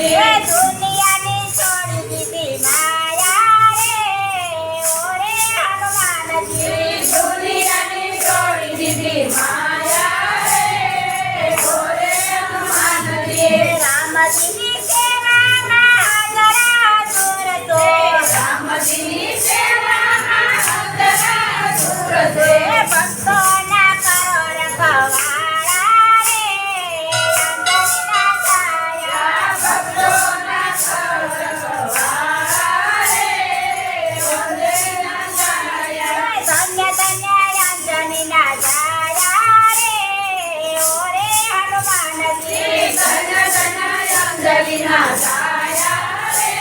દુનિયાની છોડી દીધી માયા રે ઓરે હનુમાનજી દુનિયાની છોડી દીધી માયા રે ઓરે હનુમાનજી રામજીની સેવામાં જરા દૂર તો રામજીની સેવામાં જરા દૂર છે ભક્તોના કરો રખવાળા રે અંજનીના છાયા ભક્તોના સરવાળા રે અંજનીના છાયા ધન્ય ધન્ય અંજનીના છાયા રે ઓરે હનુમાનજી ધન્ય ધન્ય અંજલિના છાયા રે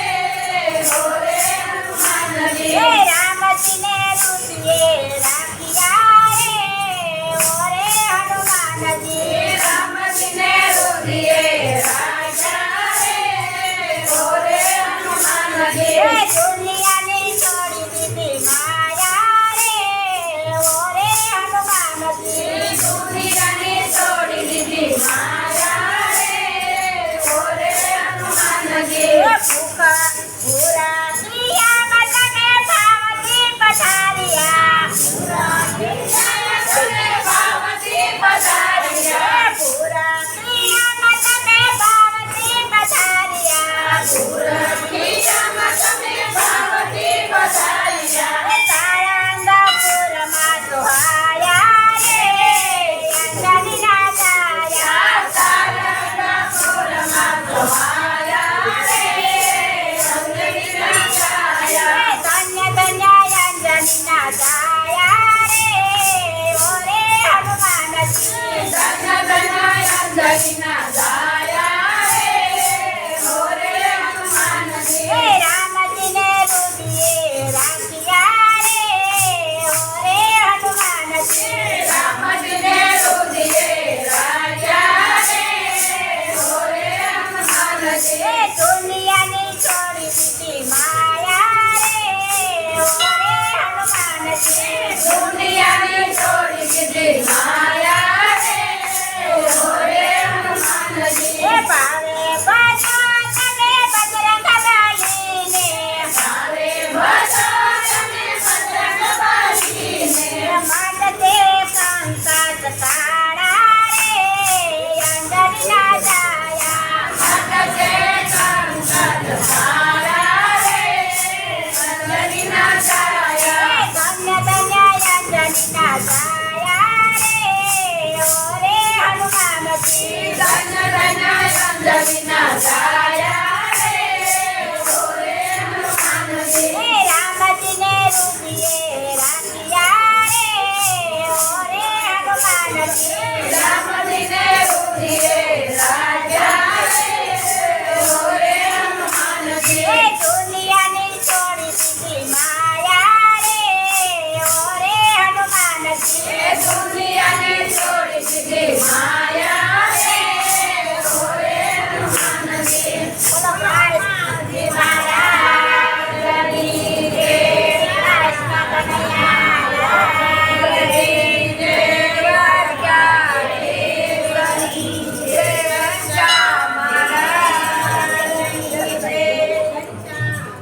ઓરે હનુમાનજી રામજીને રુદિએ રાખ્યા રે ઓરે હનુમાનજી રામજીને રુદિએ રાખ્યા રે ઓરે હનુમાનજી દુનિયાની છોડી દીધી માયા રે ઓરે હનુમાનજી દુનિયાની છોડી દીધી માયા રે ઓરે હનુમાનજી ભૂખા ભૂરા પિયા મતને ભાવતી પધાર્યા ભાવતી પધાર્યા ભૂરા પિયા મતને ભાવતી પધાર્યા પુરખિયામાં તમે ભાવતી પધાર્યા સારંગપુરમાં સુહાયા રે અંજનીના છાયા સારંગપુરમાં તમારા રે અંજલિના છાયા ધન્ય ધન્ય અંજનીના છાયા રે ઓરે હનુમાનજી ધન્ય ધન્ય અંજલિના છાયા રે ઓરે હનુમાનજી રામજીને રુદિએ રાખ્યા રે ઓરે હનુમાનજી રામજીને રુદિએ રાખ્યા રે ઓરે હનુમાનજી દુનિયાની છોડી દીધી